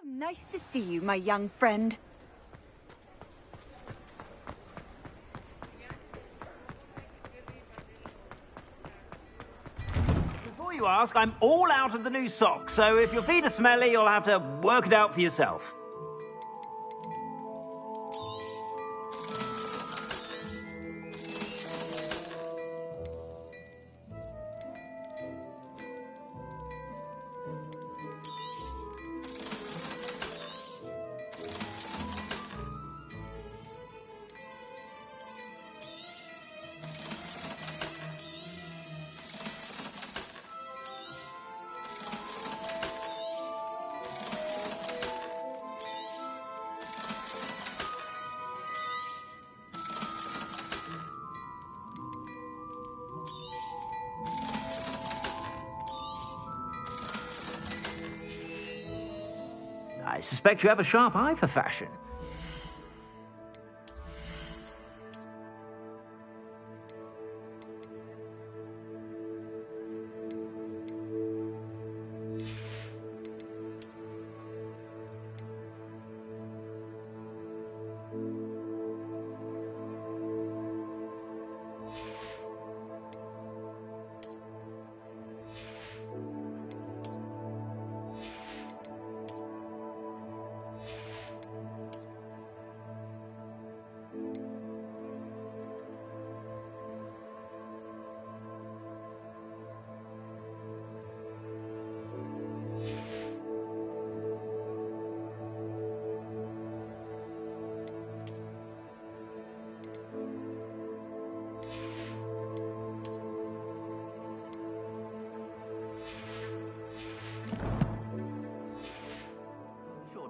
Nice to see you, my young friend. Before you ask, I'm all out of the new socks, so if your feet are smelly, you'll have to work it out for yourself. I suspect you have a sharp eye for fashion.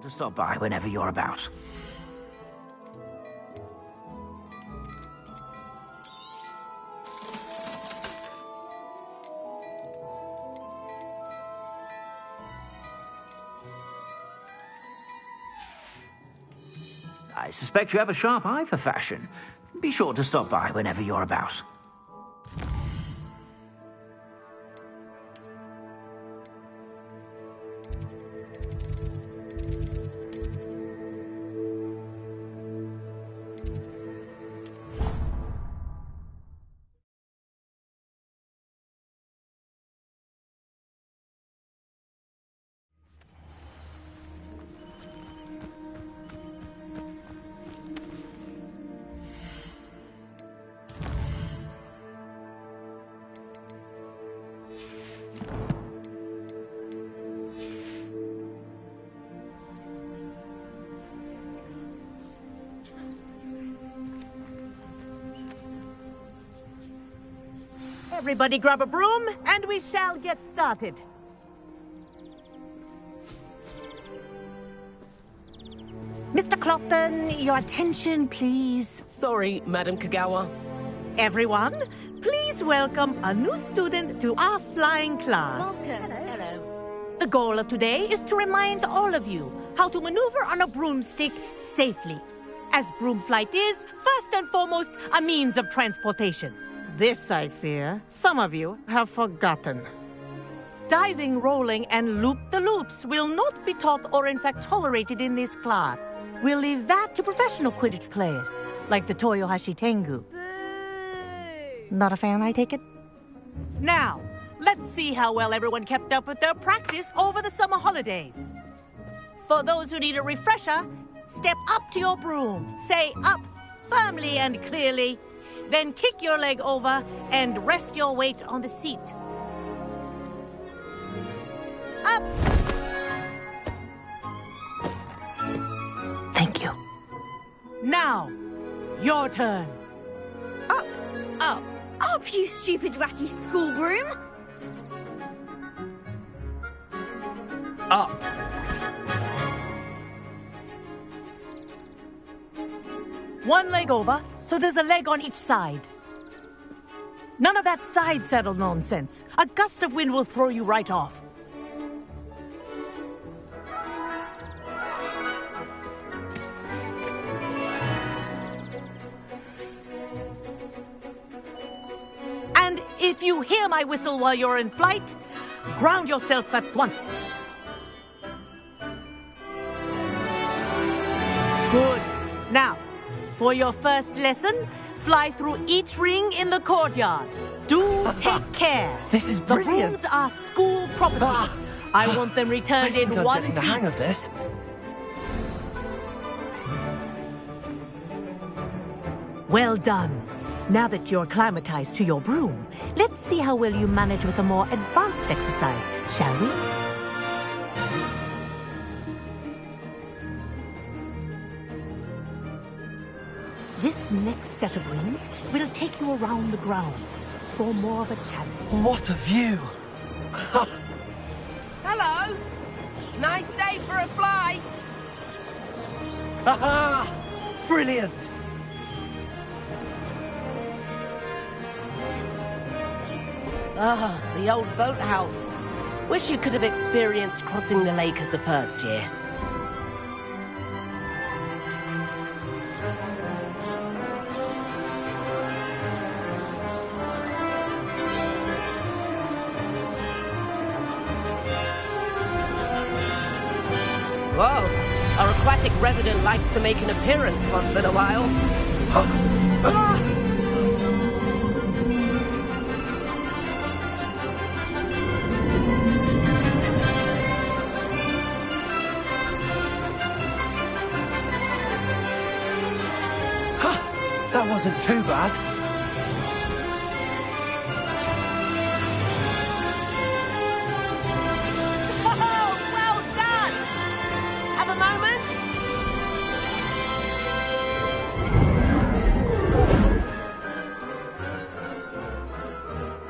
To stop by whenever you're about. I suspect you have a sharp eye for fashion. Be sure to stop by whenever you're about. Everybody grab a broom, and we shall get started. Mr. Clopton, your attention, please. Sorry, Madam Kagawa. Everyone, please welcome a new student to our flying class. Welcome. Hello. The goal of today is to remind all of you how to maneuver on a broomstick safely, as broom flight is, first and foremost, a means of transportation. This, I fear, some of you have forgotten. Diving, rolling, and loop-the-loops will not be taught or in fact tolerated in this class. We'll leave that to professional Quidditch players, like the Toyohashi Tengu. Not a fan, I take it? Now, let's see how well everyone kept up with their practice over the summer holidays. For those who need a refresher, step up to your broom, say up firmly and clearly, then kick your leg over and rest your weight on the seat. Up! Thank you. Now, your turn. Up. Up. Up, you stupid ratty school broom. Up. One leg over, so there's a leg on each side. None of that side saddle nonsense. A gust of wind will throw you right off. And if you hear my whistle while you're in flight, ground yourself at once. For your first lesson, fly through each ring in the courtyard. Do take care. This is The brilliant. rooms are school property. I want them returned in I'm one getting the piece. hang of this. Well done. Now that you're acclimatized to your broom, let's see how well you manage with a more advanced exercise, shall we? This next set of rings will take you around the grounds for more of a challenge. What a view! Hello. Nice day for a flight. Aha! Brilliant! Ah, the old boathouse. Wish you could have experienced crossing the lake as a first year. Whoa, our aquatic resident likes to make an appearance once in a while. That wasn't too bad. Oh, well done! Have a moment?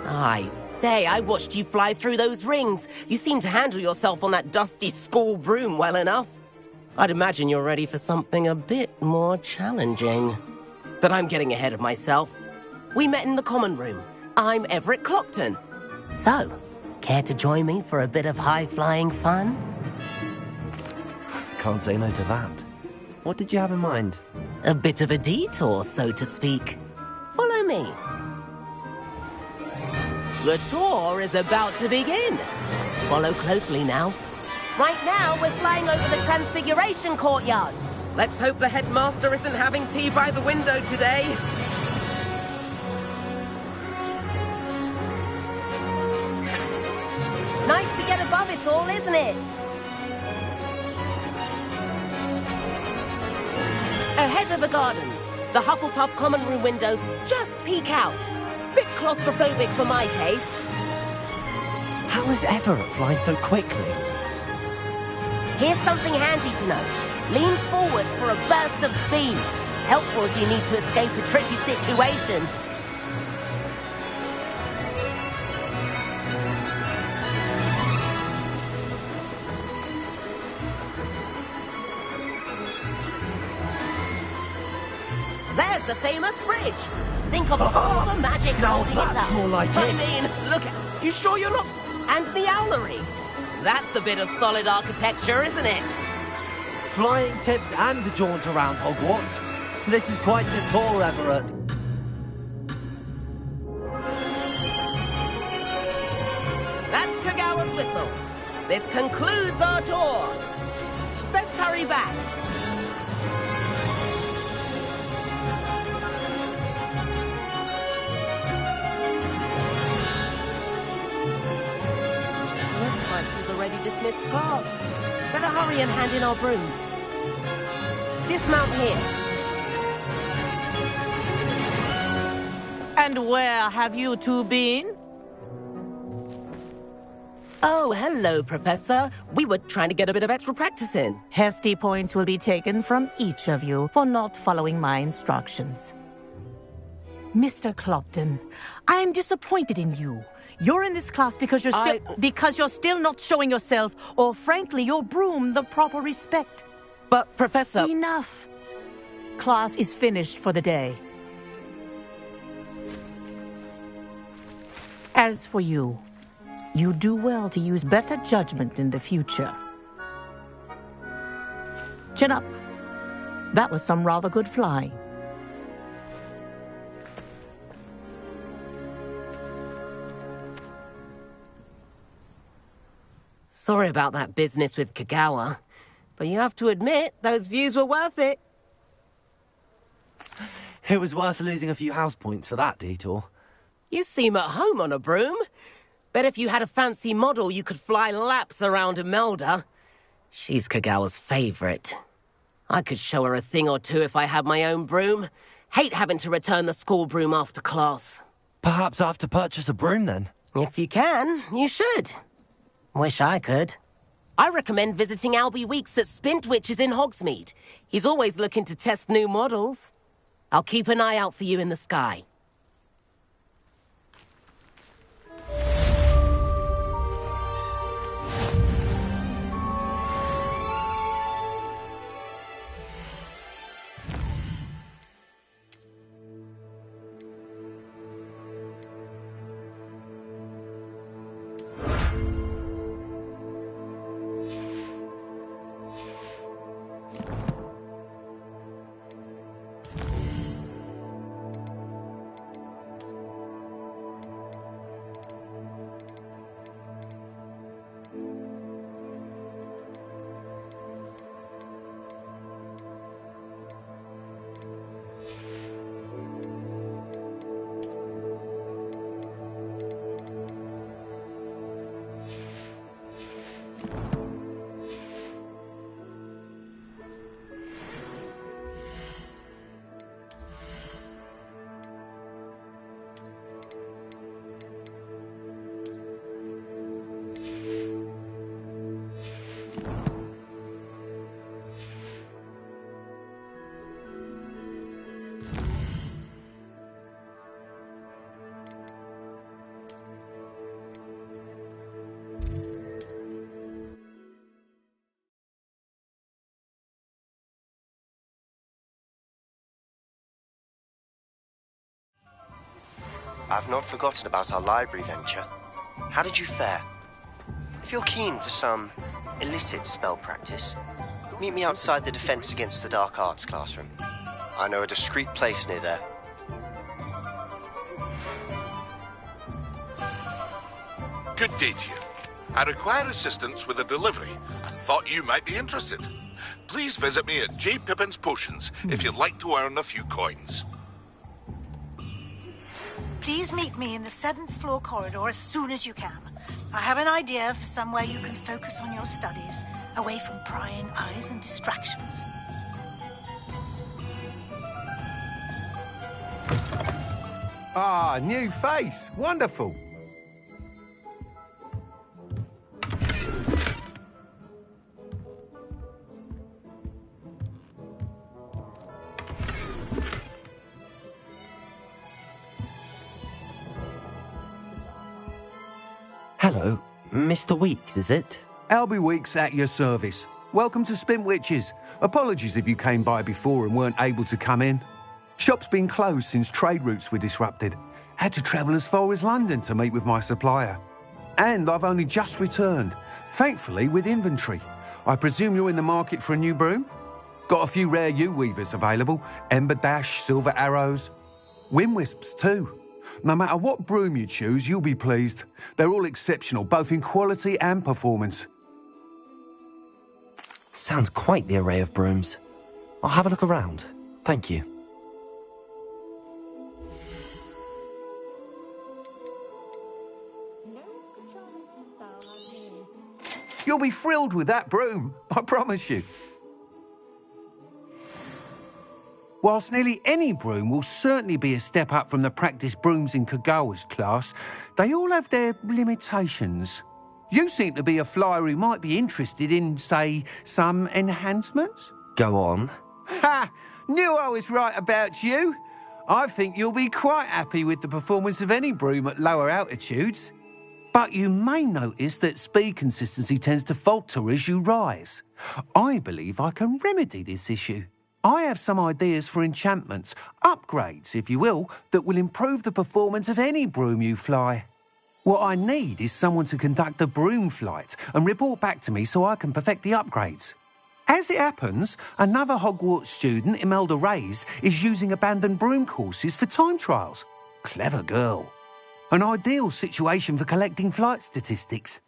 I say, I watched you fly through those rings. You seem to handle yourself on that dusty school broom well enough. I'd imagine you're ready for something a bit more challenging. But I'm getting ahead of myself. We met in the common room. I'm Everett Clopton. So, care to join me for a bit of high-flying fun? Can't say no to that. What did you have in mind? A bit of a detour, so to speak. Follow me. The tour is about to begin. Follow closely now. Right now, we're flying over the Transfiguration Courtyard. Let's hope the headmaster isn't having tea by the window today. Nice to get above it all, isn't it? Ahead of the gardens, the Hufflepuff common room windows just peek out. Bit claustrophobic for my taste. How is Everett flying so quickly? Here's something handy to know. Lean forward for a burst of speed. Helpful if you need to escape a tricky situation. There's the famous bridge. Think of all the magic holding it that's up. more like I it. mean, look at... You sure you're not... And the owlery. That's a bit of solid architecture, isn't it? Flying tips and a jaunt around Hogwarts. This is quite the tour, Everett. That's Kagawa's whistle. This concludes our tour. Best hurry back. Looks like she's already dismissed class. Better hurry and hand in our brooms. Dismount here. And where have you two been? Oh, hello, Professor. We were trying to get a bit of extra practice in. Hefty points will be taken from each of you for not following my instructions. Mr. Clopton, I am disappointed in you. You're in this class because you're still not showing yourself, or frankly, your broom the proper respect. But, Professor... Enough. Class is finished for the day. As for you, you do well to use better judgment in the future. Chin up. That was some rather good flying. Sorry about that business with Kagawa, but you have to admit, those views were worth it. It was worth losing a few house points for that detour. You seem at home on a broom. Bet if you had a fancy model, you could fly laps around Imelda. She's Kagawa's favorite. I could show her a thing or two if I had my own broom. Hate having to return the school broom after class. Perhaps I have to purchase a broom then? If you can, you should. Wish I could. I recommend visiting Albie Weeks at Spintwitches in Hogsmeade. He's always looking to test new models. I'll keep an eye out for you in the sky. I've not forgotten about our library venture. How did you fare? If you're keen for some illicit spell practice, meet me outside the Defense Against the Dark Arts classroom. I know a discreet place near there. Good day to you. I require assistance with a delivery and thought you might be interested. Please visit me at J. Pippin's Potions if you'd like to earn a few coins. Please meet me in the 7th floor corridor as soon as you can. I have an idea for somewhere you can focus on your studies, away from prying eyes and distractions. Ah, new face. Wonderful. Hello, Mr. Weeks, is it? Albie Weeks at your service. Welcome to Spintwitches. Apologies if you came by before and weren't able to come in. Shop's been closed since trade routes were disrupted. Had to travel as far as London to meet with my supplier. And I've only just returned, thankfully with inventory. I presume you're in the market for a new broom? Got a few rare U-weavers available. Ember Dash, Silver Arrows. Wind Wisps too. No matter what broom you choose, you'll be pleased. They're all exceptional, both in quality and performance. Sounds quite the array of brooms. I'll have a look around. Thank you. You'll be thrilled with that broom, I promise you. Whilst nearly any broom will certainly be a step up from the practice brooms in Kagawa's class, they all have their limitations. You seem to be a flyer who might be interested in, say, some enhancements? Go on. Ha! Knew I was right about you. I think you'll be quite happy with the performance of any broom at lower altitudes. But you may notice that speed consistency tends to falter as you rise. I believe I can remedy this issue. I have some ideas for enchantments, upgrades, if you will, that will improve the performance of any broom you fly. What I need is someone to conduct a broom flight and report back to me so I can perfect the upgrades. As it happens, another Hogwarts student, Imelda Reyes, is using abandoned broom courses for time trials. Clever girl. An ideal situation for collecting flight statistics.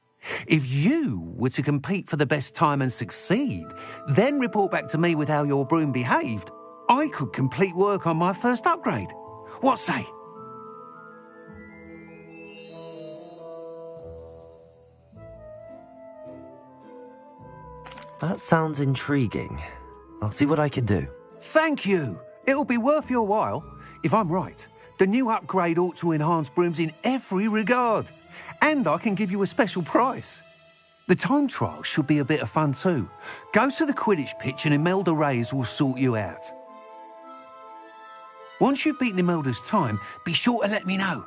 If you were to compete for the best time and succeed, then report back to me with how your broom behaved, I could complete work on my first upgrade. What say? That sounds intriguing. I'll see what I can do. Thank you. It'll be worth your while. If I'm right, the new upgrade ought to enhance brooms in every regard. And I can give you a special price. The time trial should be a bit of fun too. Go to the Quidditch pitch and Imelda Reyes will sort you out. Once you've beaten Imelda's time, be sure to let me know.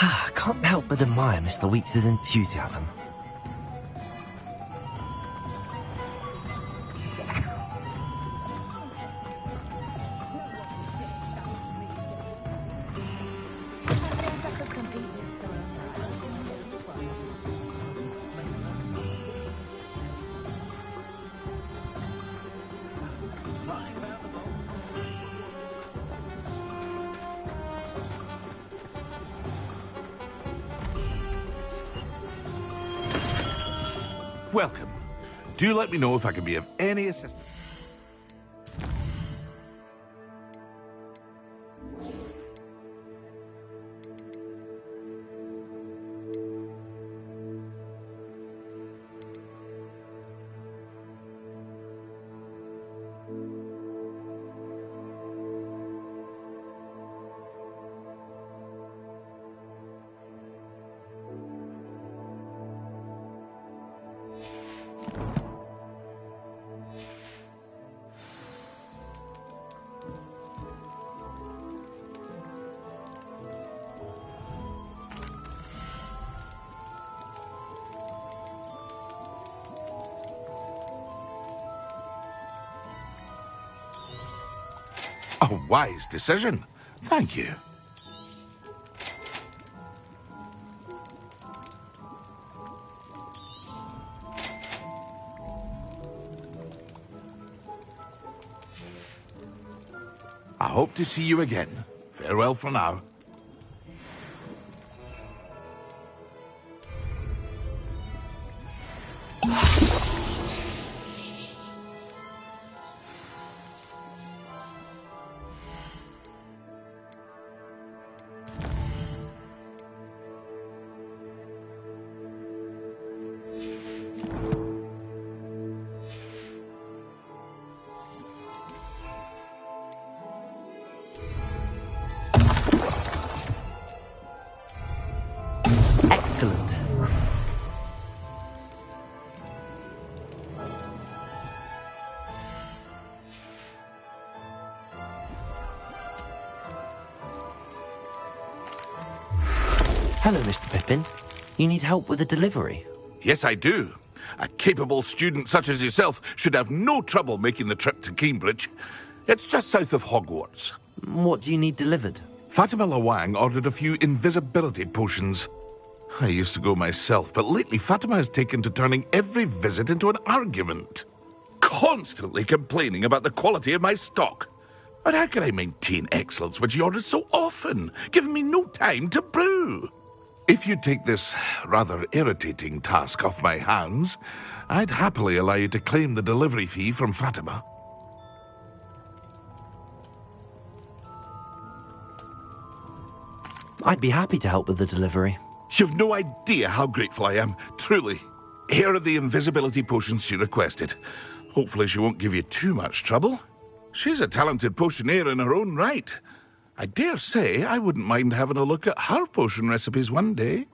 I can't help but admire Mr. Weeks' enthusiasm. Welcome. Do let me know if I can be of any assistance. A wise decision. Thank you. I hope to see you again. Farewell for now. Excellent. Hello, Mr. Pippin. You need help with the delivery? Yes, I do. A capable student such as yourself should have no trouble making the trip to Cambridge. It's just south of Hogwarts. What do you need delivered? Fatima Lawang ordered a few invisibility potions. I used to go myself, but lately Fatima has taken to turning every visit into an argument. Constantly complaining about the quality of my stock. But how can I maintain excellence when she orders so often, giving me no time to brew? If you take this rather irritating task off my hands, I'd happily allow you to claim the delivery fee from Fatima. I'd be happy to help with the delivery. You've no idea how grateful I am, truly. Here are the invisibility potions she requested. Hopefully she won't give you too much trouble. She's a talented potioneer in her own right. I dare say I wouldn't mind having a look at her potion recipes one day.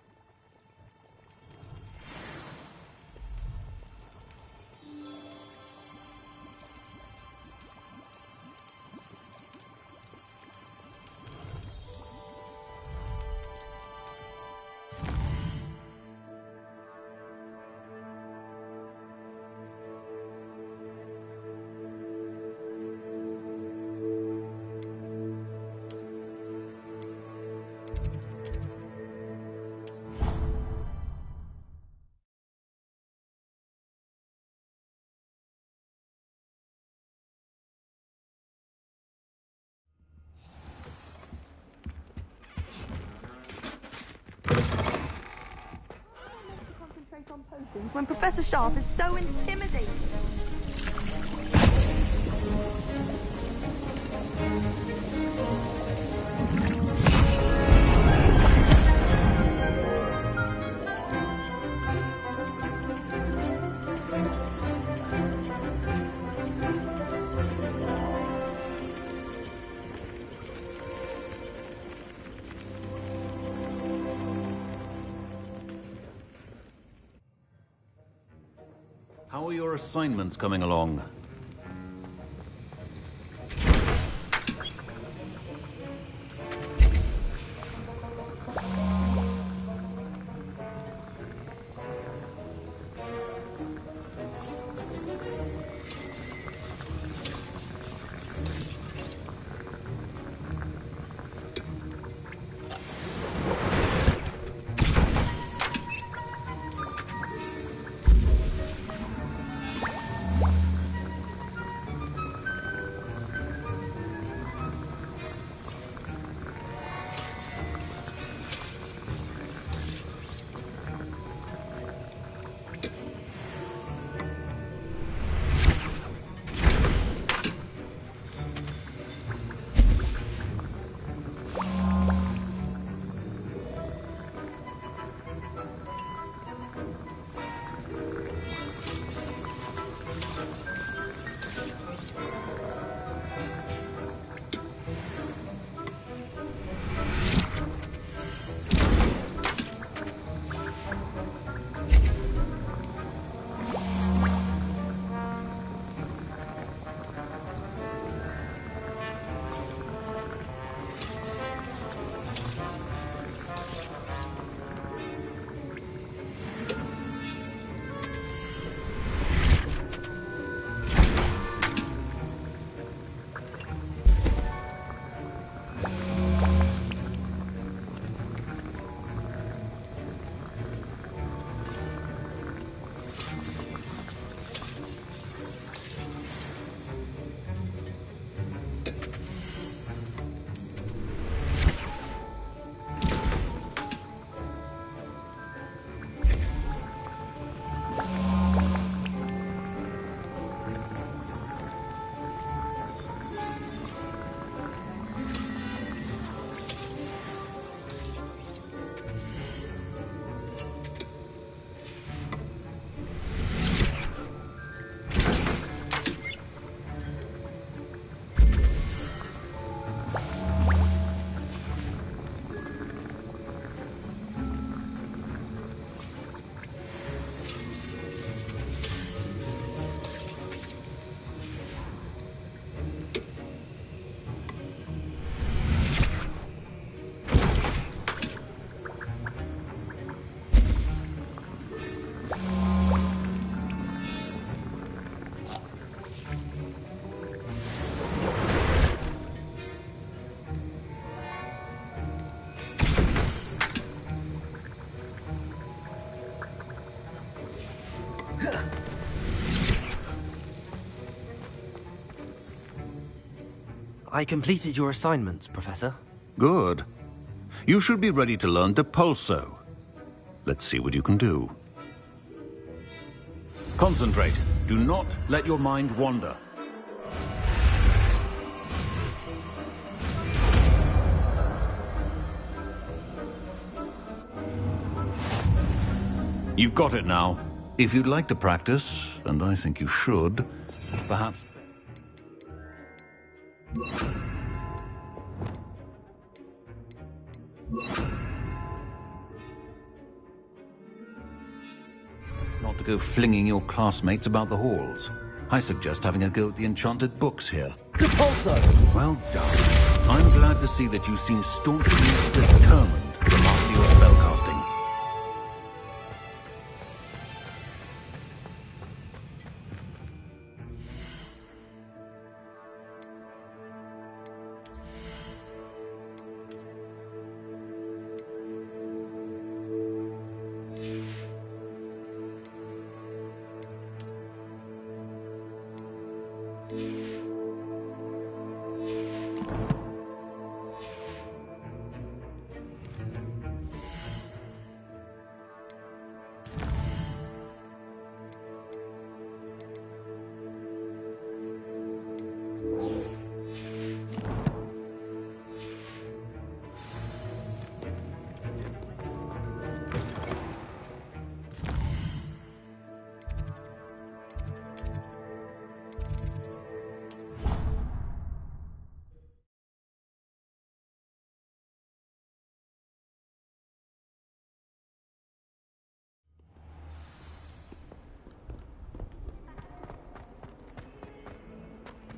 on potions when Professor Sharp is so intimidating? How are your assignments coming along? I completed your assignments, Professor. Good. You should be ready to learn Depulso. Let's see what you can do. Concentrate. Do not let your mind wander. You've got it now. If you'd like to practice, and I think you should, perhaps... Not to go flinging your classmates about the halls. I suggest having a go at the enchanted books here. Depulso! Well done. I'm glad to see that you seem staunchly determined to master your spellcasting.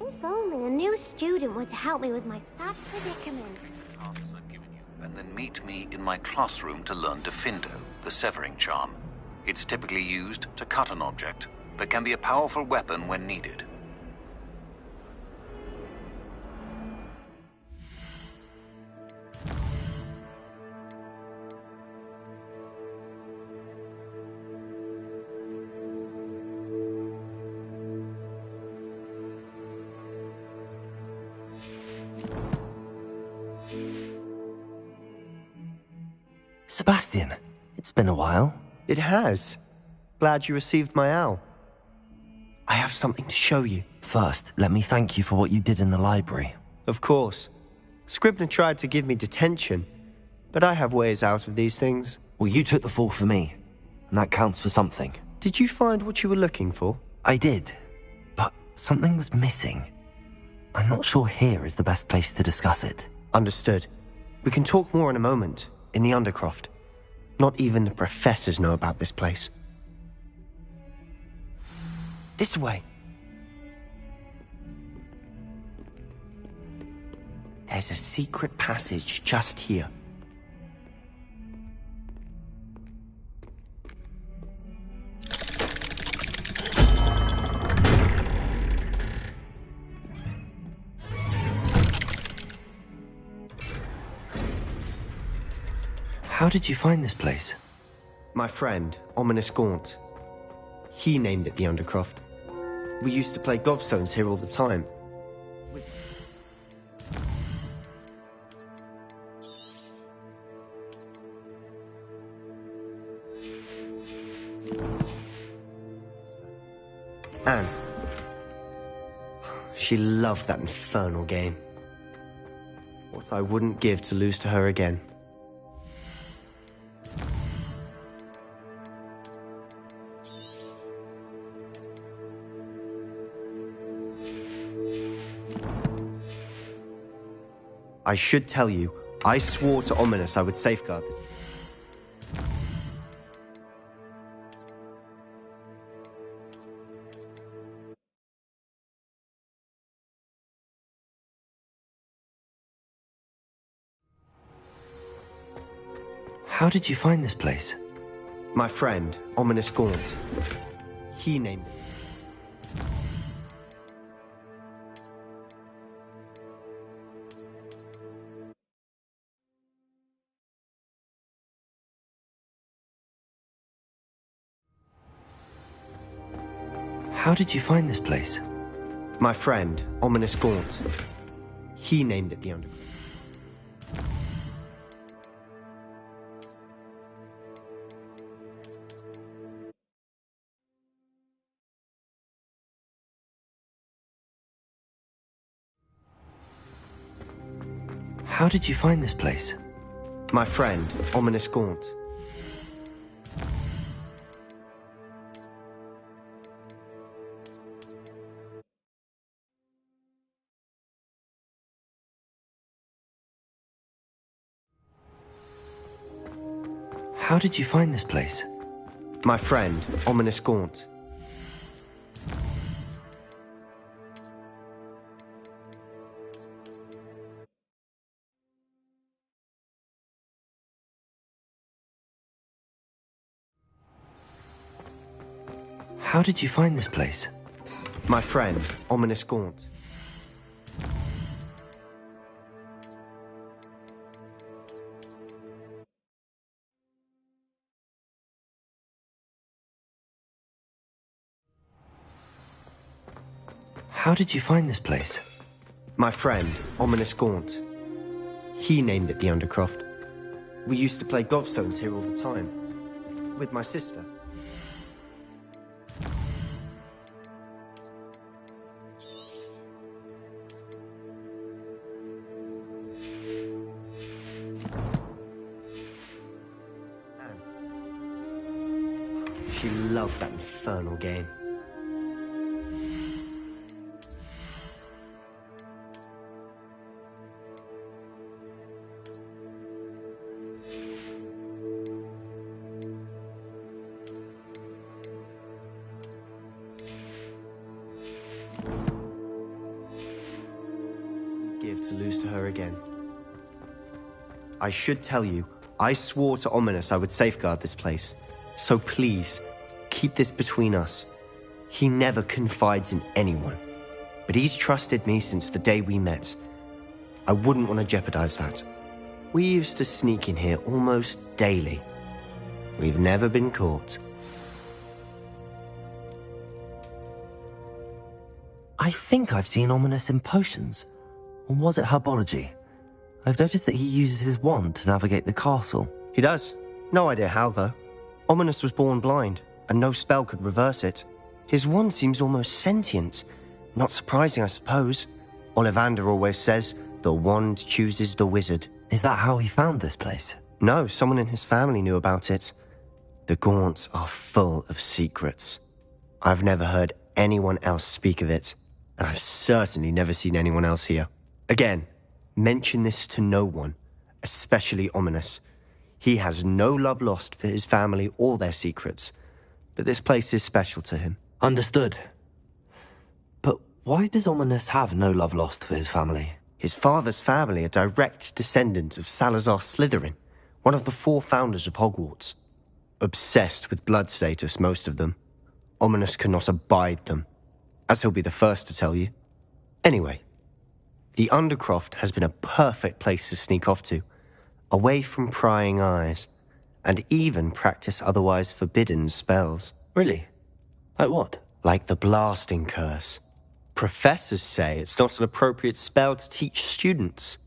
If only a new student were to help me with my sad predicament. Tasks I've given you, and then meet me in my classroom to learn Defindo, the severing charm. It's typically used to cut an object, but can be a powerful weapon when needed. Sebastian, it's been a while. It has. Glad you received my owl. I have something to show you. First, let me thank you for what you did in the library. Of course. Scribner tried to give me detention, but I have ways out of these things. Well, you took the fall for me, and that counts for something. Did you find what you were looking for? I did, but something was missing. I'm not sure here is the best place to discuss it. Understood. We can talk more in a moment, in the Undercroft. Not even the professors know about this place. This way. There's a secret passage just here. How did you find this place? My friend, Ominous Gaunt. He named it the Undercroft. We used to play gobstones here all the time. Anne. She loved that infernal game. What I wouldn't give to lose to her again. I should tell you, I swore to Ominous I would safeguard this. How did you find this place? My friend, Ominous Gaunt. He named it. How did you find this place? My friend, Ominous Gaunt. He named it the Undercroft. How did you find this place? My friend, Ominous Gaunt. How did you find this place? My friend, Ominous Gaunt. How did you find this place? My friend, Ominous Gaunt. How did you find this place? My friend, Ominous Gaunt. He named it the Undercroft. We used to play gobstones here all the time. With my sister. She loved that infernal game. Give to lose to her again. I should tell you, I swore to Ominous I would safeguard this place. So please, keep this between us. He never confides in anyone. But he's trusted me since the day we met. I wouldn't want to jeopardize that. We used to sneak in here almost daily. We've never been caught. I think I've seen Ominous in potions. Or was it herbology? I've noticed that he uses his wand to navigate the castle. He does. No idea how, though. Ominous was born blind, and no spell could reverse it. His wand seems almost sentient. Not surprising, I suppose. Ollivander always says, the wand chooses the wizard. Is that how he found this place? No, someone in his family knew about it. The Gaunts are full of secrets. I've never heard anyone else speak of it, and I've certainly never seen anyone else here. Again, mention this to no one, especially Ominous. He has no love lost for his family or their secrets, but this place is special to him. Understood. But why does Ominous have no love lost for his family? His father's family are direct descendants of Salazar Slytherin, one of the 4 founders of Hogwarts. Obsessed with blood status, most of them. Ominous cannot abide them, as he'll be the first to tell you. Anyway, the Undercroft has been a perfect place to sneak off to, away from prying eyes, and even practice otherwise forbidden spells. Really? Like what? Like the blasting curse. Professors say it's not an appropriate spell to teach students.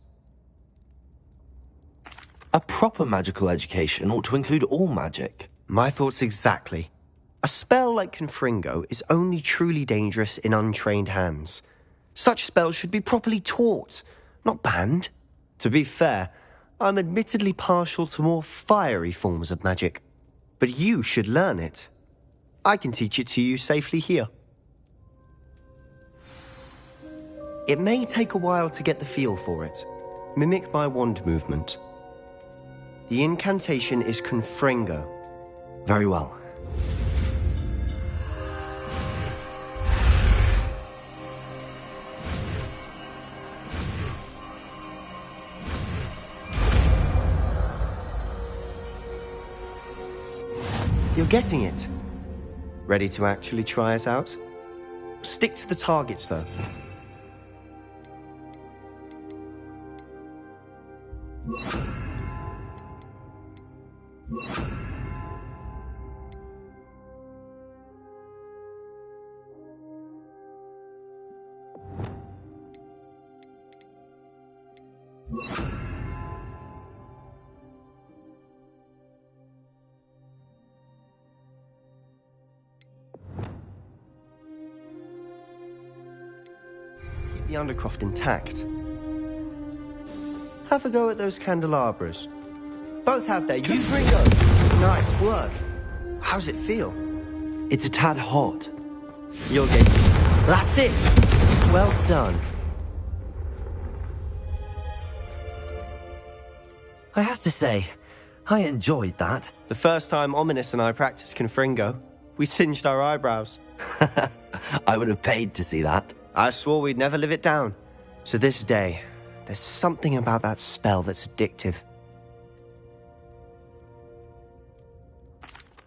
A proper magical education ought to include all magic. My thoughts exactly. A spell like Confringo is only truly dangerous in untrained hands. Such spells should be properly taught, not banned. To be fair, I'm admittedly partial to more fiery forms of magic. But you should learn it. I can teach it to you safely here. It may take a while to get the feel for it. Mimic my wand movement. The incantation is Confringo. Very well. You're getting it. Ready to actually try it out? Stick to the targets, though. The Undercroft intact. Have a go at those candelabras. Both have their Confringo. Nice work. How's it feel? It's a tad hot. You'll get used. That's it. Well done. I have to say, I enjoyed that. The first time Ominous and I practiced Confringo, we singed our eyebrows. I would have paid to see that. I swore we'd never live it down. To this day, there's something about that spell that's addictive.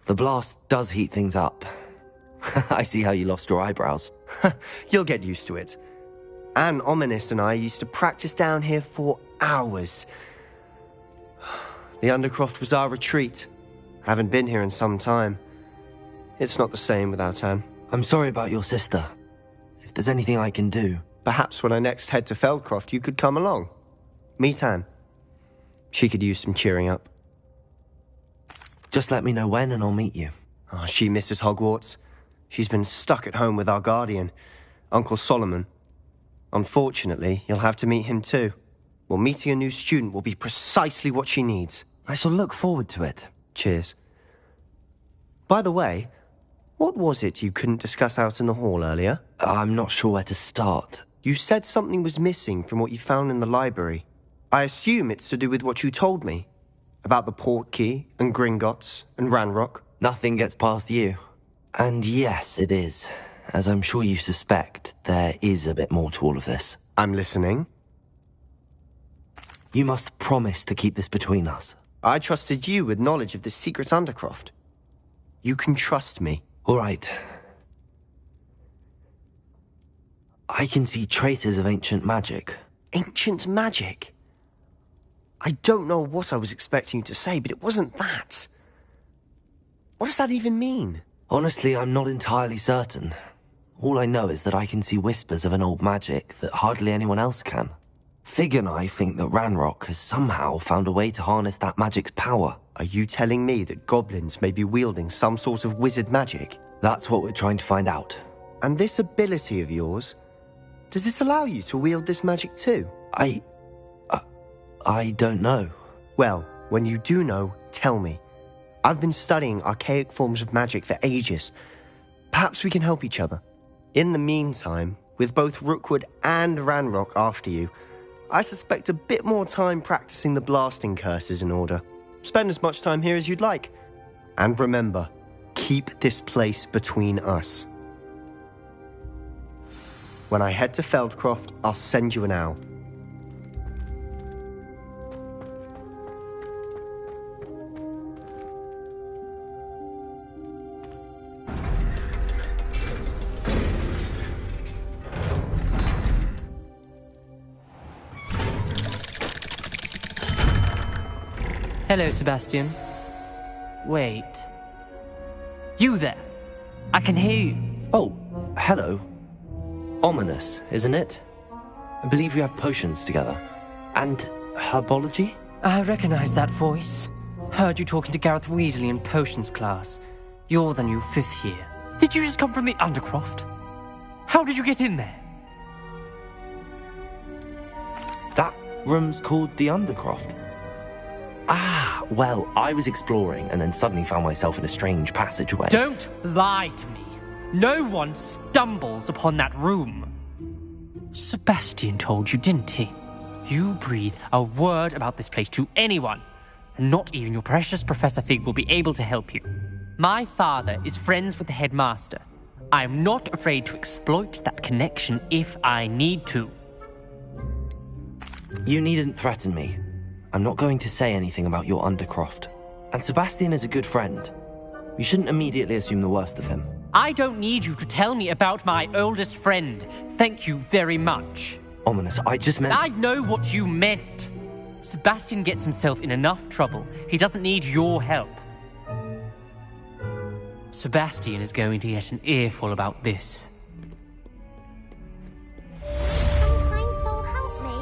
The blast does heat things up. I see how you lost your eyebrows. You'll get used to it. Anne, Ominous and I used to practice down here for hours. The Undercroft was our retreat. Haven't been here in some time. It's not the same without Anne. I'm sorry about your sister. If there's anything I can do... Perhaps when I next head to Feldcroft, you could come along. Meet Anne. She could use some cheering up. Just let me know when and I'll meet you. Oh, she misses Hogwarts. She's been stuck at home with our guardian, Uncle Solomon. Unfortunately, you'll have to meet him too. Well, meeting a new student will be precisely what she needs. I shall look forward to it. Cheers. By the way, What was it you couldn't discuss out in the hall earlier? I'm not sure where to start. You said something was missing from what you found in the library. I assume it's to do with what you told me. About the Portkey, and Gringotts, and Ranrock. Nothing gets past you. And yes, it is. As I'm sure you suspect, there is a bit more to all of this. I'm listening. You must promise to keep this between us. I trusted you with knowledge of the secret Undercroft. You can trust me. All right. I can see traces of ancient magic. Ancient magic? I don't know what I was expecting you to say, but it wasn't that. What does that even mean? Honestly, I'm not entirely certain. All I know is that I can see whispers of an old magic that hardly anyone else can. Fig and I think that Ranrock has somehow found a way to harness that magic's power. Are you telling me that goblins may be wielding some sort of wizard magic? That's what we're trying to find out. And this ability of yours, does it allow you to wield this magic too? I don't know. Well, when you do know, tell me. I've been studying archaic forms of magic for ages. Perhaps we can help each other. In the meantime, with both Rookwood and Ranrock after you, I suspect a bit more time practicing the blasting curse is in order. Spend as much time here as you'd like. And remember, keep this place between us. When I head to Feldcroft, I'll send you an owl. Hello, Sebastian. Wait. You there? I can hear you. Oh, hello. Ominous, isn't it? I believe we have potions together. And herbology? I recognize that voice. Heard you talking to Gareth Weasley in potions class. You're the new 5th year. Did you just come from the Undercroft? How did you get in there? That room's called the Undercroft. Ah, well, I was exploring and then suddenly found myself in a strange passageway. Don't lie to me. No one stumbles upon that room. Sebastian told you, didn't he? You breathe a word about this place to anyone, and not even your precious Professor Fig will be able to help you. My father is friends with the headmaster. I'm not afraid to exploit that connection if I need to. You needn't threaten me. I'm not going to say anything about your Undercroft. And Sebastian is a good friend. You shouldn't immediately assume the worst of him. I don't need you to tell me about my oldest friend. Thank you very much. Ominous, I just meant... I know what you meant. Sebastian gets himself in enough trouble. He doesn't need your help. Sebastian is going to get an earful about this. Kind soul, help me.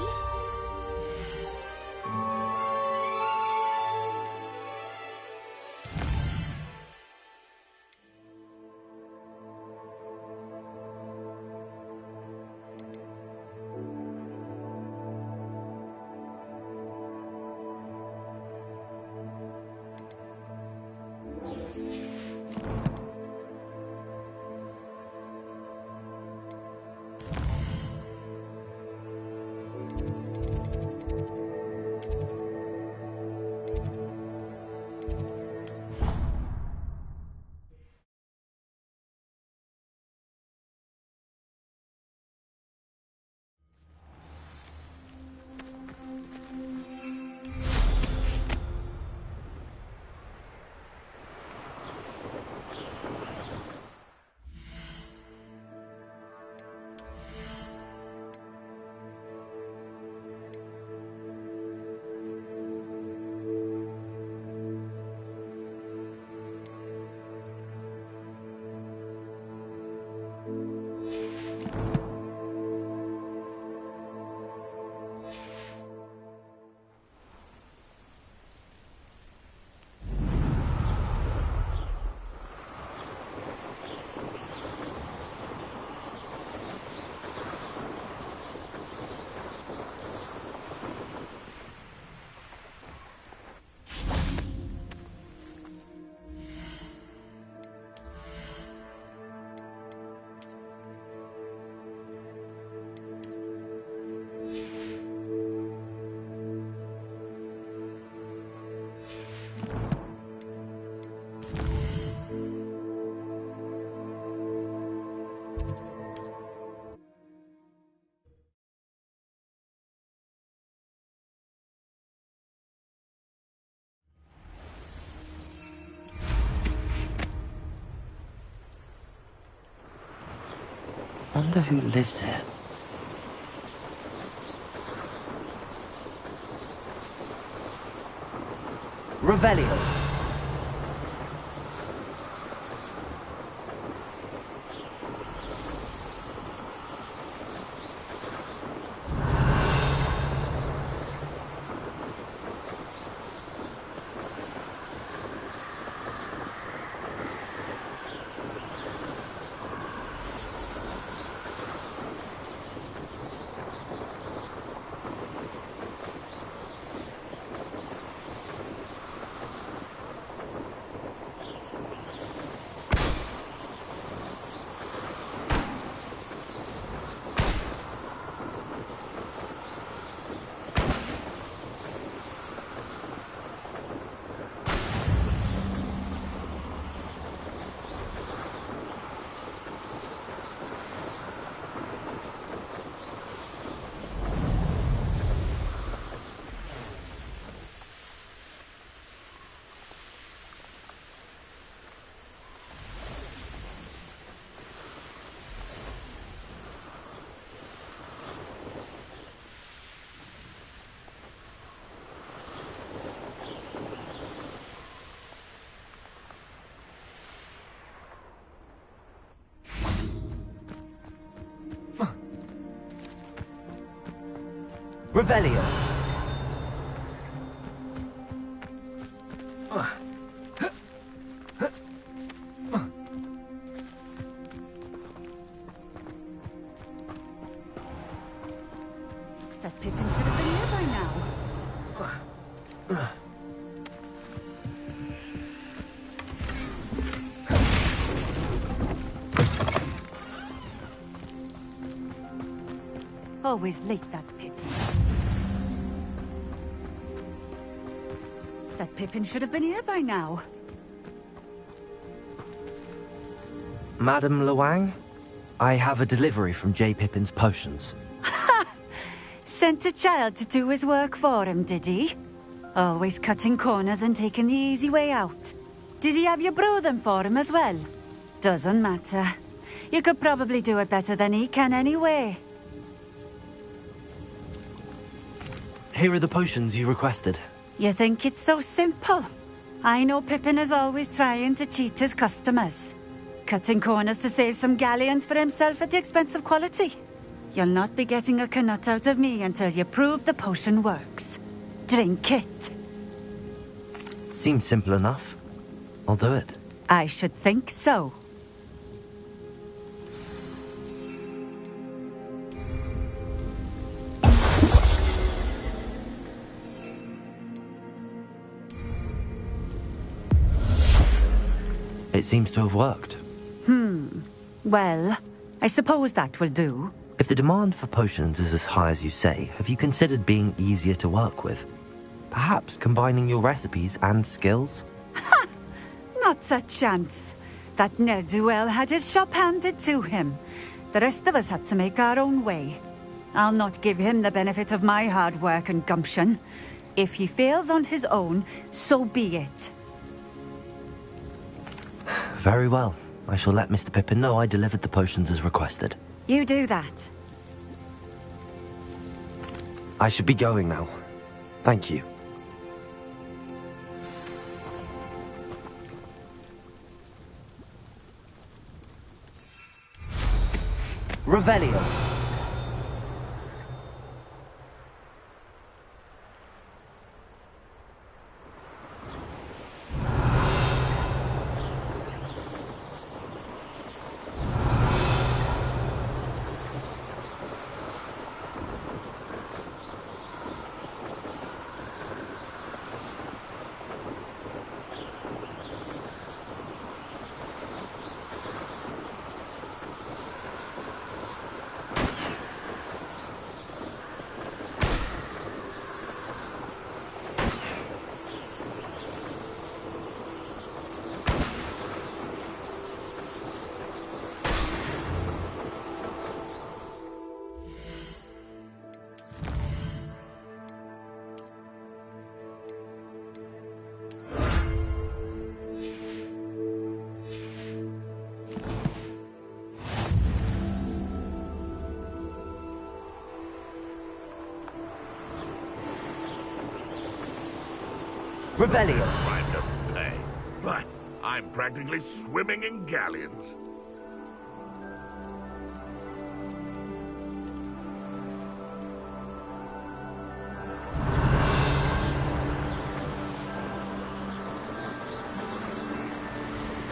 Wonder who lives here. Revelio. Revelio. That Pippin should have been here by now. Always late, that Pippin. That Pippin should have been here by now. Madam Luang, I have a delivery from J. Pippin's potions. Sent a child to do his work for him, did he? Always cutting corners and taking the easy way out. Did he have you brew them for him as well? Doesn't matter. You could probably do it better than he can anyway. Here are the potions you requested. You think it's so simple? I know Pippin is always trying to cheat his customers. Cutting corners to save some galleons for himself at the expense of quality. You'll not be getting a canut out of me until you prove the potion works. Drink it. Seems simple enough. I'll do it. I should think so. It seems to have worked. Well, I suppose that will do. If the demand for potions is as high as you say, have you considered being easier to work with? Perhaps combining your recipes and skills? Not a chance. That ne'er-do-well had his shop handed to him. The rest of us had to make our own way. I'll not give him the benefit of my hard work and gumption. If he fails on his own, so be it. Very well. I shall let Mr. Pippin know I delivered the potions as requested. You do that. I should be going now. Thank you. Revelio. Revelio. Time to pay. But I'm practically swimming in galleons.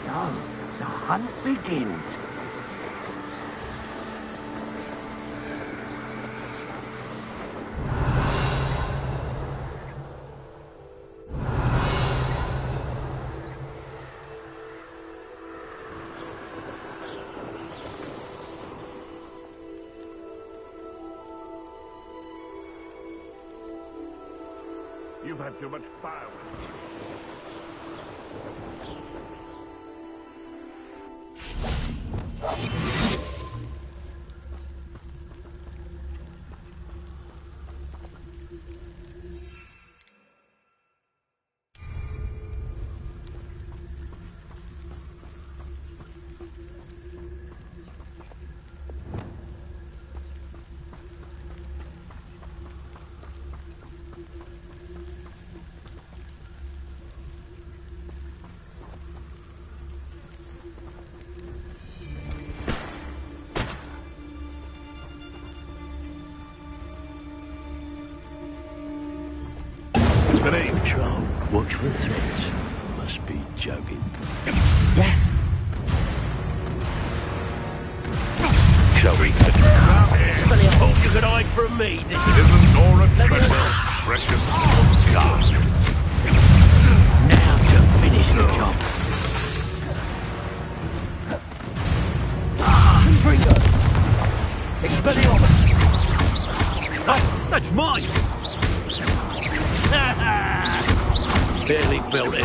So, the hunt begins. You've had too much fire. Patrol, watch for threats. Must be joking. Yes. Shall we? All you could hide from me, did you? Isn't Nora Treadwell's precious car? Now to finish the job. Fringo! Expelliarmus! Oh, that's mine! Barely felt any.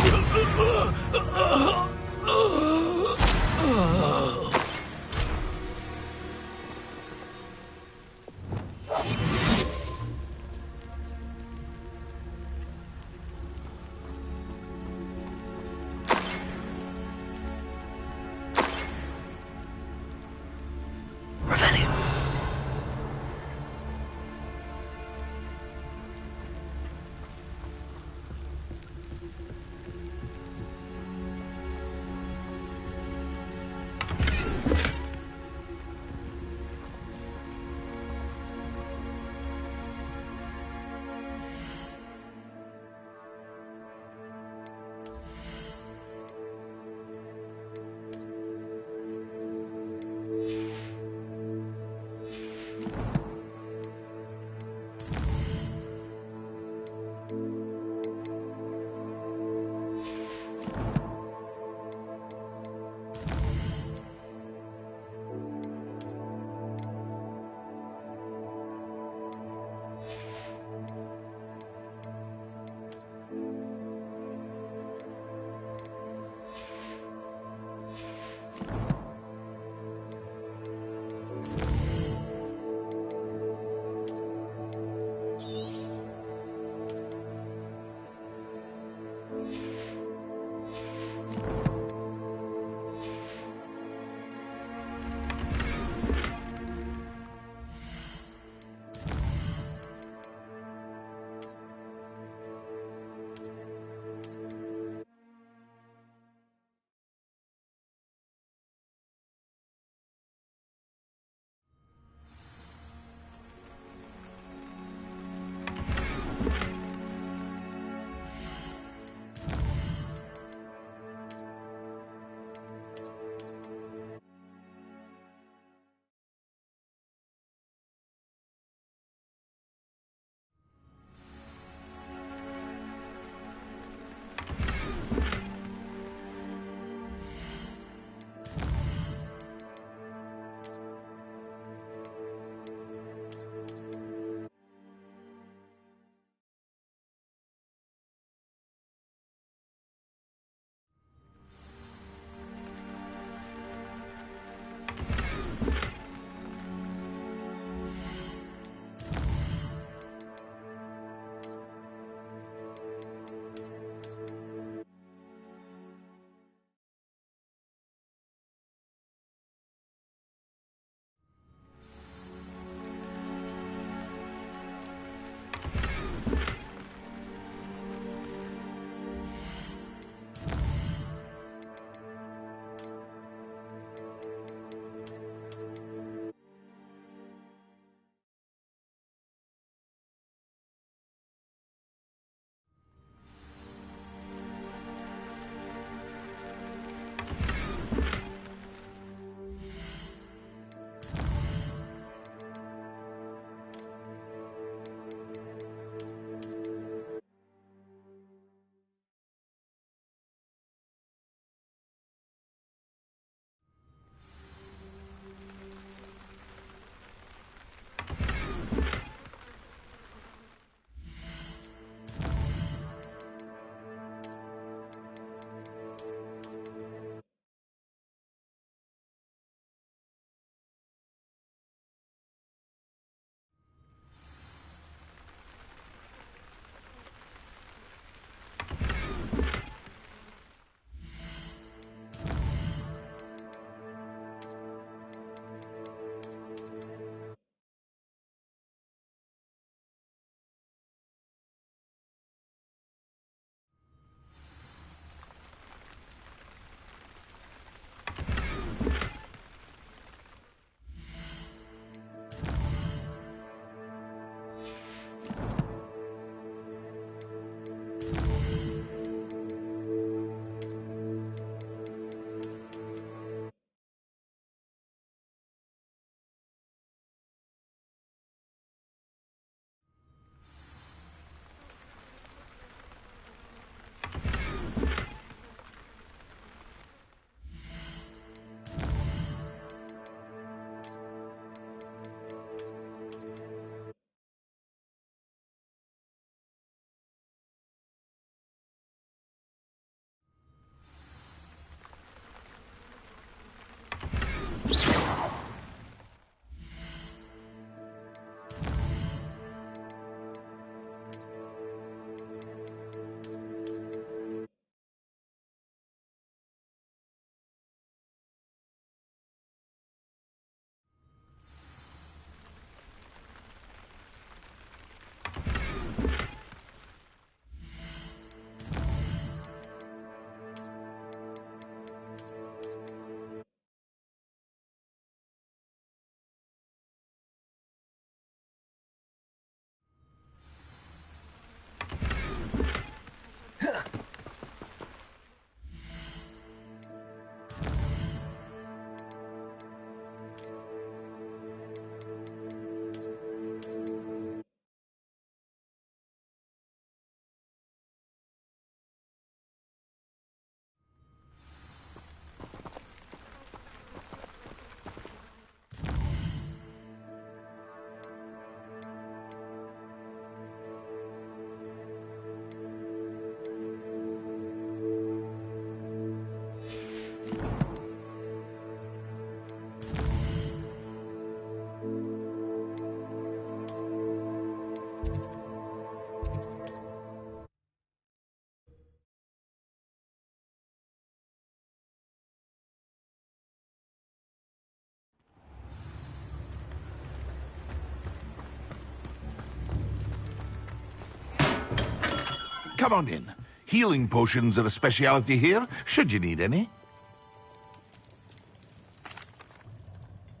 come on in. Healing potions are a speciality here, should you need any.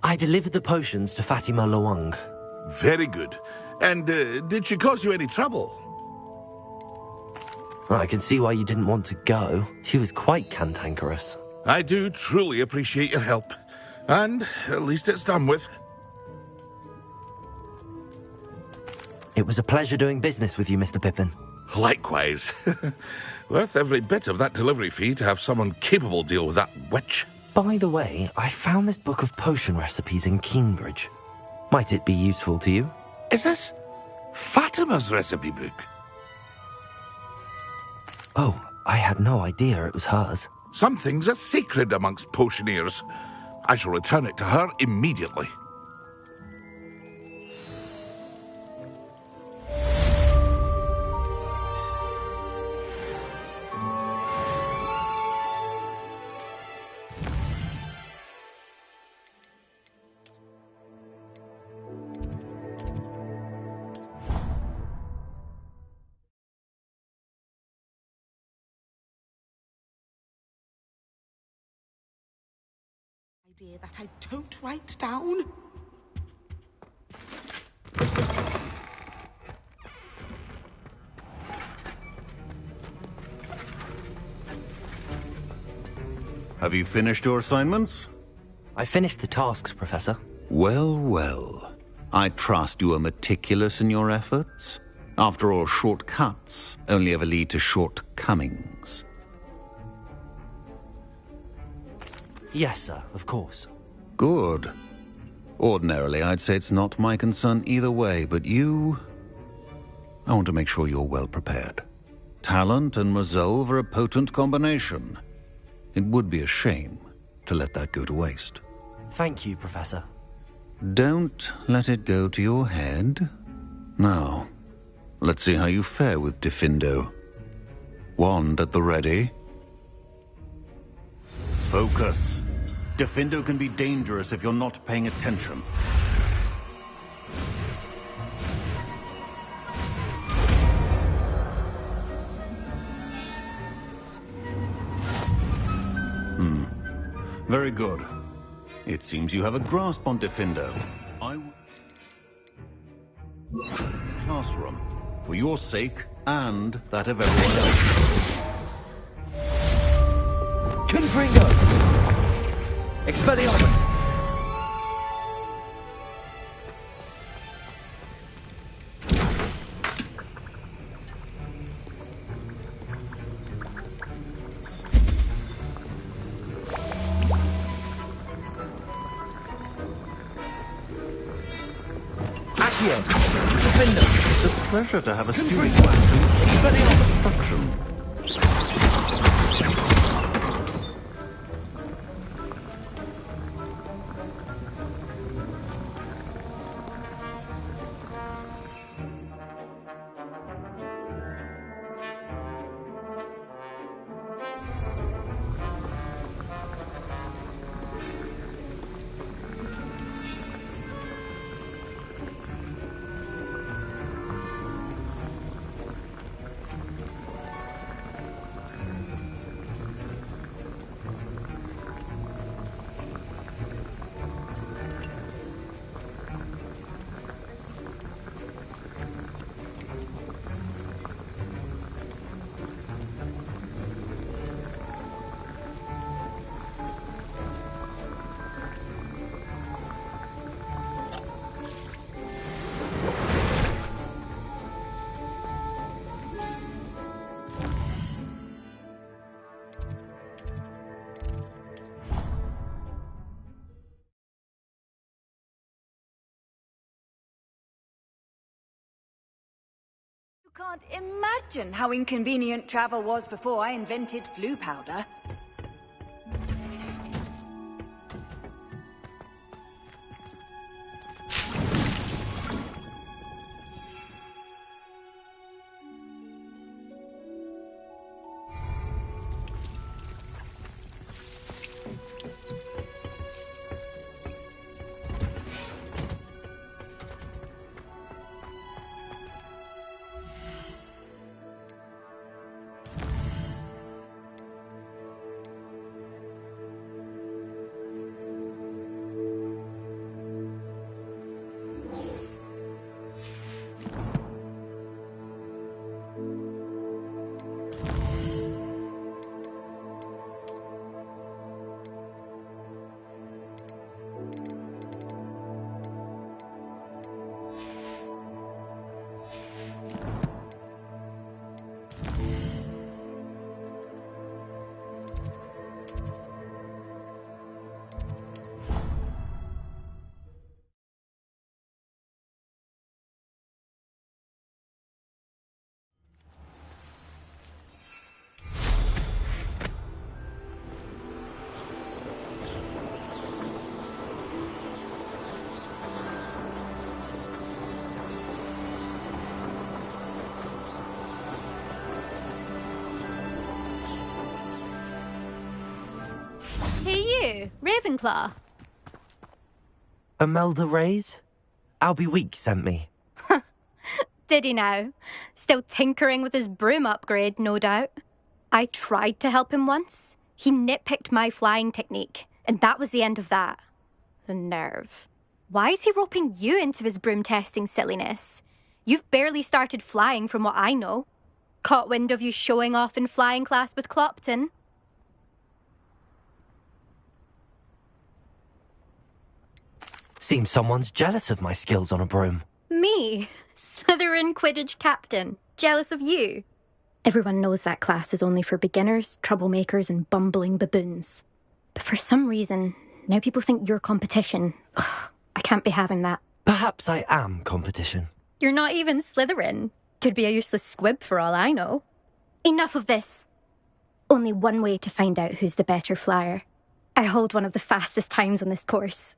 I delivered the potions to Fatima Lawang. Very good. And did she cause you any trouble? I can see why you didn't want to go. She was quite cantankerous. I do truly appreciate your help. And at least it's done with. It was a pleasure doing business with you, Mr. Pippin. Likewise. Worth every bit of that delivery fee to have someone capable deal with that witch. By the way, I found this book of potion recipes in Cambridge. Might it be useful to you? Is this Fatima's recipe book? Oh, I had no idea it was hers. Some things are sacred amongst potioneers. I shall return it to her immediately. Idea that I don't write down. Have you finished your assignments? I finished the tasks, Professor. Well, well. I trust you are meticulous in your efforts. After all, shortcuts only ever lead to shortcomings. Yes, sir, of course. Good. Ordinarily, I'd say it's not my concern either way, but you... I want to make sure you're well prepared. Talent and resolve are a potent combination. It would be a shame to let that go to waste. Thank you, Professor. Don't let it go to your head. Now, let's see how you fare with Diffindo. Wand at the ready. Focus. Diffindo can be dangerous if you're not paying attention. Very good. It seems you have a grasp on Diffindo. Classroom. For your sake, and that of everyone else. Confringo! Expelliarmus! Accio! Defender! It's a pleasure to have a student who actually instruction. Can't imagine how inconvenient travel was before I invented flu powder. you, Ravenclaw? Imelda Reyes? Albie Weeks sent me. Did he now? Still tinkering with his broom upgrade, no doubt. I tried to help him once. He nitpicked my flying technique, and that was the end of that. The nerve. Why is he roping you into his broom testing silliness? You've barely started flying from what I know. Caught wind of you showing off in flying class with Clopton. Seems someone's jealous of my skills on a broom. Me? Slytherin Quidditch captain. Jealous of you? Everyone knows that class is only for beginners, troublemakers, and bumbling baboons. But for some reason, now people think you're competition. Ugh, I can't be having that. Perhaps I am competition. You're not even Slytherin. Could be a useless squib for all I know. Enough of this. Only one way to find out who's the better flyer. I hold one of the fastest times on this course.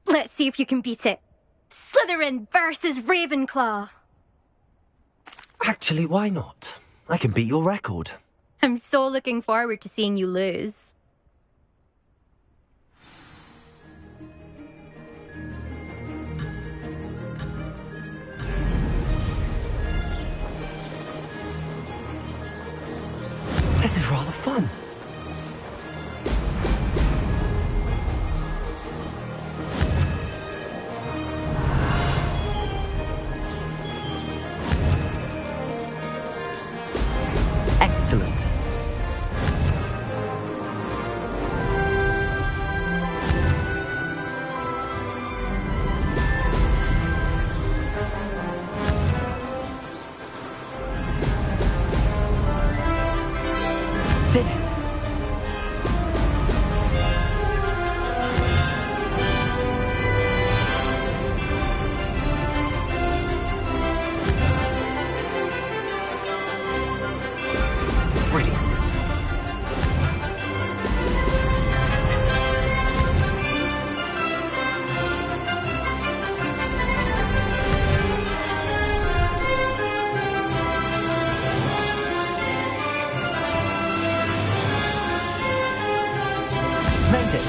Let's see if you can beat it. Slytherin versus Ravenclaw. Actually, why not? I can beat your record. I'm so looking forward to seeing you lose. This is rather fun. Excellent. Did it. Brilliant. Made it.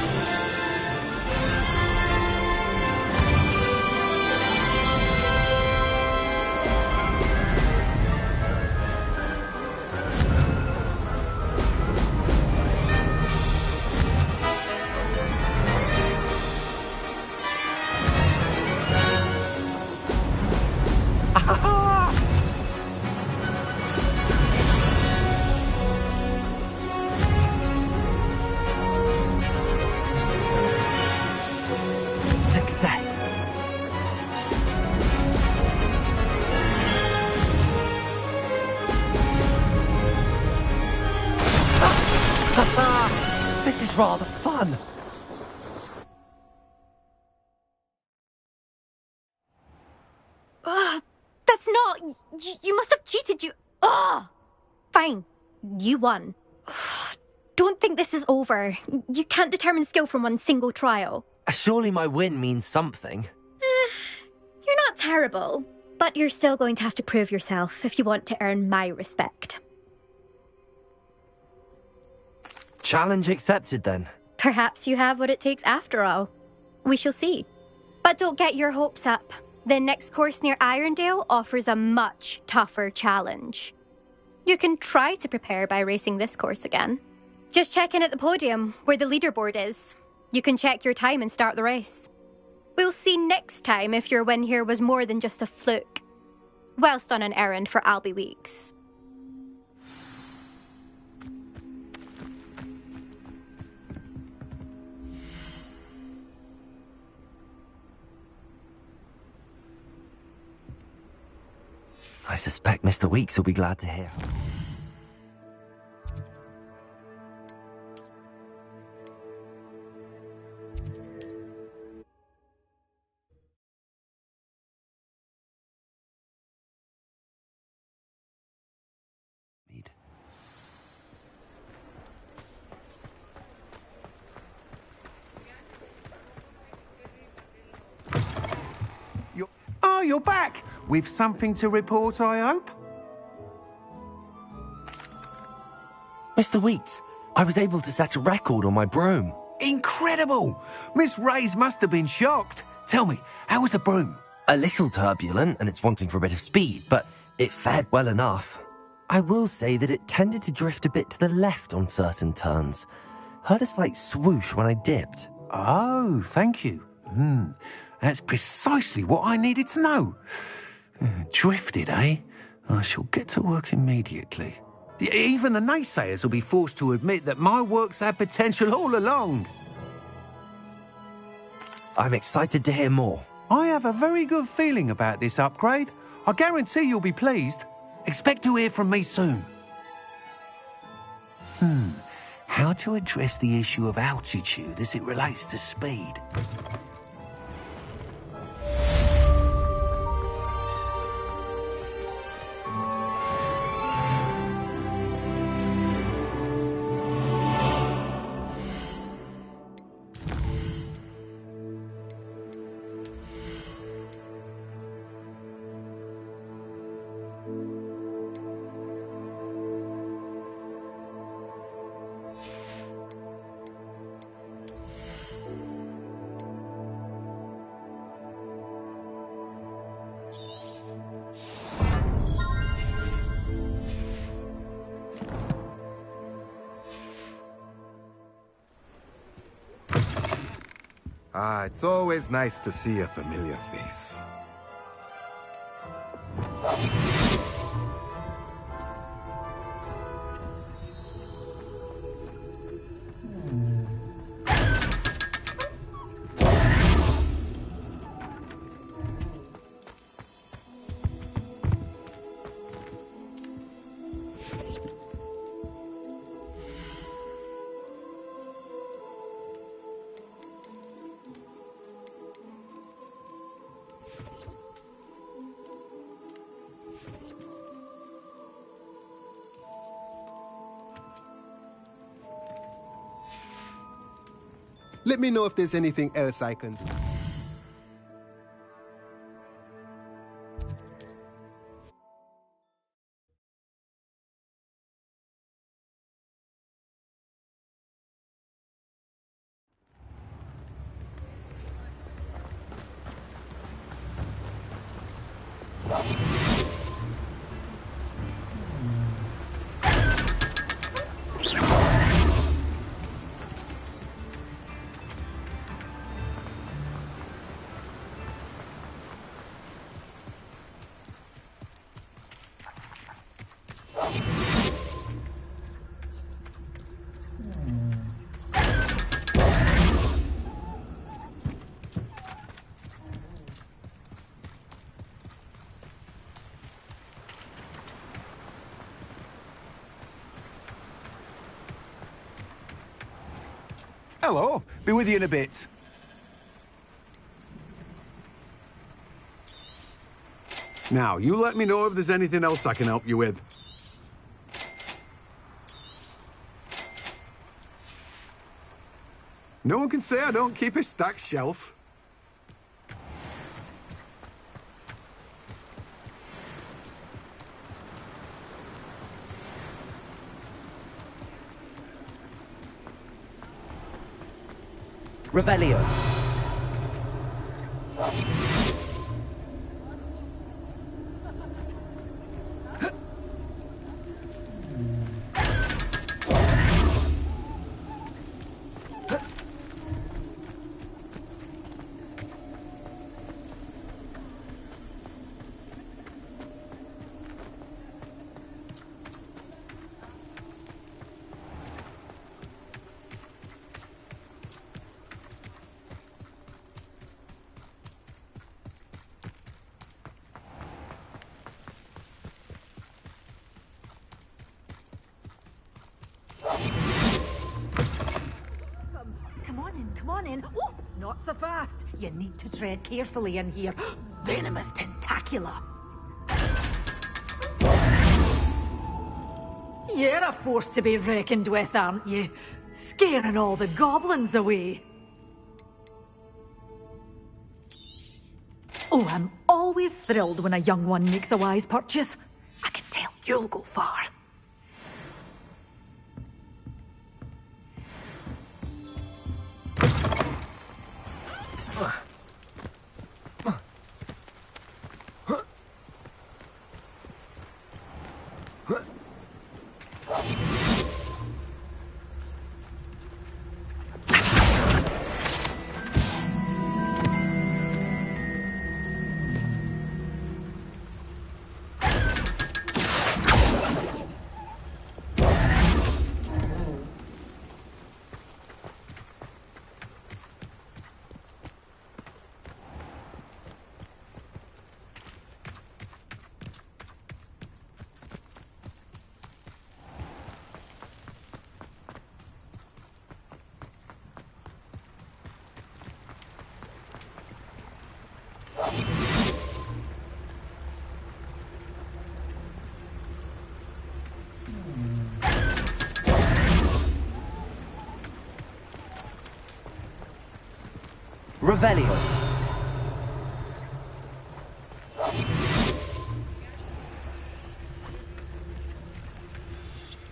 Success. This is rather fun. That's not... You must have cheated, you... Ugh! Fine. You won. Don't think this is over. You can't determine skill from one single trial. Surely my win means something. You're not terrible, but you're still going to have to prove yourself if you want to earn my respect. Challenge accepted then. Perhaps you have what it takes after all. We shall see. But don't get your hopes up. The next course near Irondale offers a much tougher challenge. You can try to prepare by racing this course again. Just check in at the podium, where the leaderboard is. You can check your time and start the race. We'll see next time if your win here was more than just a fluke. Whilst on an errand for Albie Weeks. I suspect Mr. Weeks will be glad to hear. Oh, you're back! With something to report, I hope? Mr. Weeks, I was able to set a record on my broom. Incredible! Miss Ray's must have been shocked. Tell me, how was the broom? A little turbulent, and it's wanting for a bit of speed, but it fared well enough. I will say that it tended to drift a bit to the left on certain turns. Heard a slight swoosh when I dipped. Oh, thank you. That's precisely what I needed to know. Drifted, eh? I shall get to work immediately. Even the naysayers will be forced to admit that my work's had potential all along. I'm excited to hear more. I have a very good feeling about this upgrade. I guarantee you'll be pleased. Expect to hear from me soon. How to address the issue of altitude as it relates to speed. It's always nice to see a familiar face. Let me know if there's anything else I can do. Hello. Be with you in a bit. Now, you let me know if there's anything else I can help you with. No one can say I don't keep a stacked shelf. Revelio. Come on in. Oh, not so fast. You need to tread carefully in here. Venomous tentacula. You're a force to be reckoned with, aren't you? Scaring all the goblins away. Oh, I'm always thrilled when a young one makes a wise purchase. I can tell you'll go far. Revelio.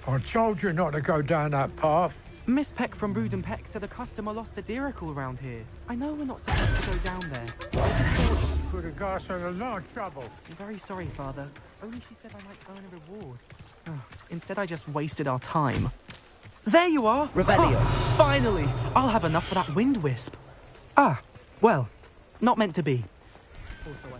I told you not to go down that path. Miss Peck from Brood and Peck said a customer lost a deeracle around here. I know we're not supposed to go down there. Could have got us in a lot of trouble. I'm very sorry, Father. Only she said I might earn a reward. Instead, I just wasted our time. There you are! Revelio. Finally! I'll have enough for that wind wisp. Ah, well, not meant to be. Also,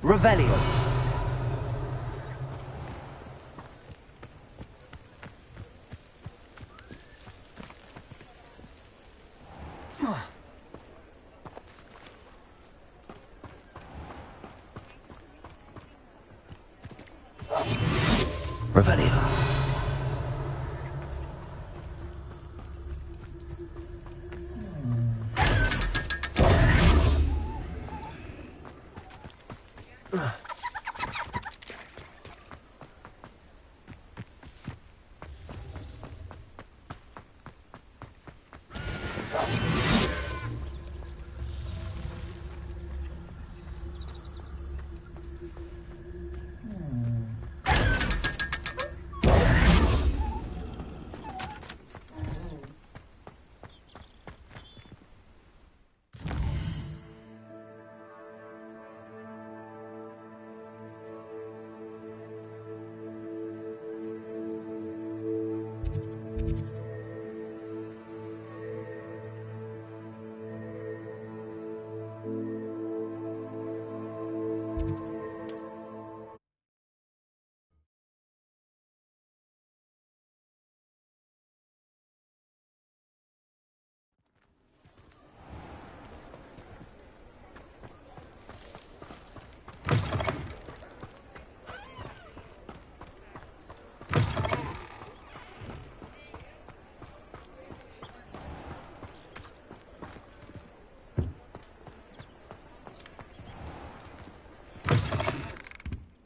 Revelio. Revelio.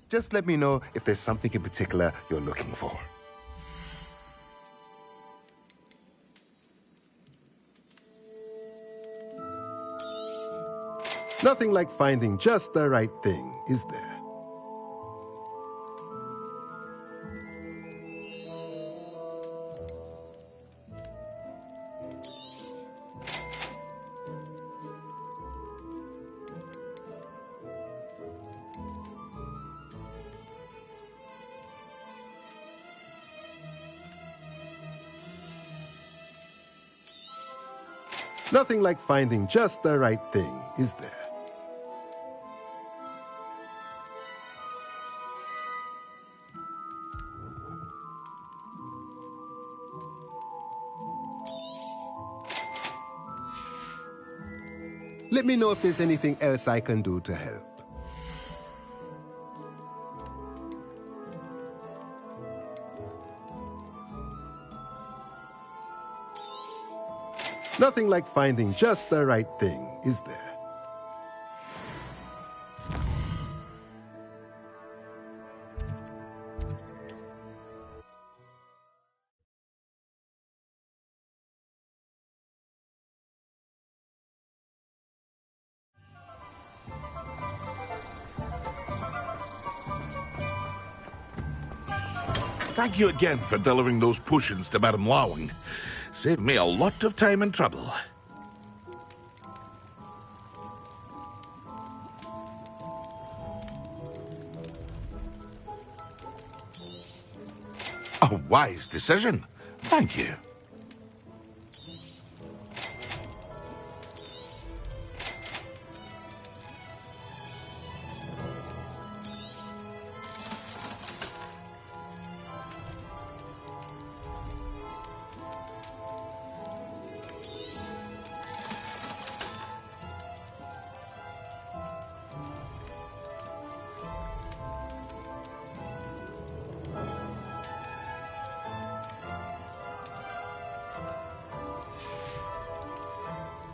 Just let me know if there's something in particular you're looking for. Nothing like finding just the right thing, is there? Nothing like finding just the right thing, is there? Let me know if there's anything else I can do to help. Nothing like finding just the right thing, is there? Thank you again for delivering those potions to Madame Lowing. Saved me a lot of time and trouble. A wise decision. Thank you.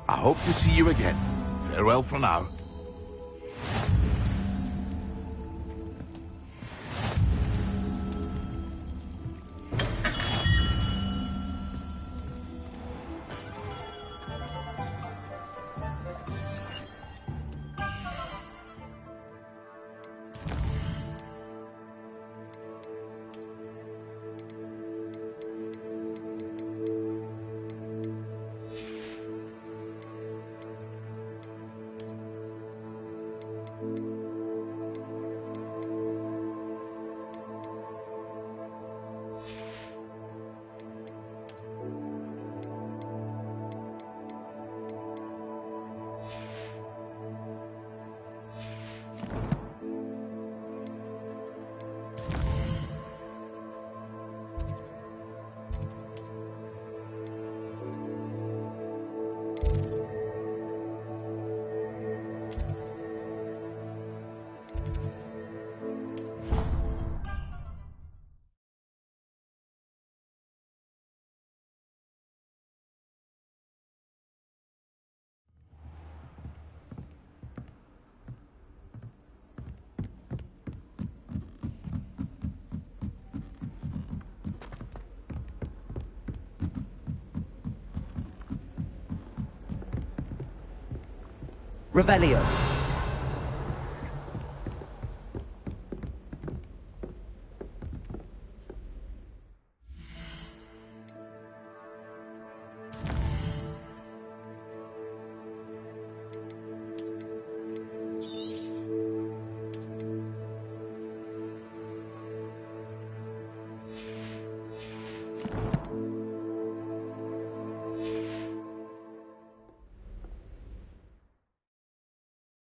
I hope to see you again. Farewell for now. Revelio.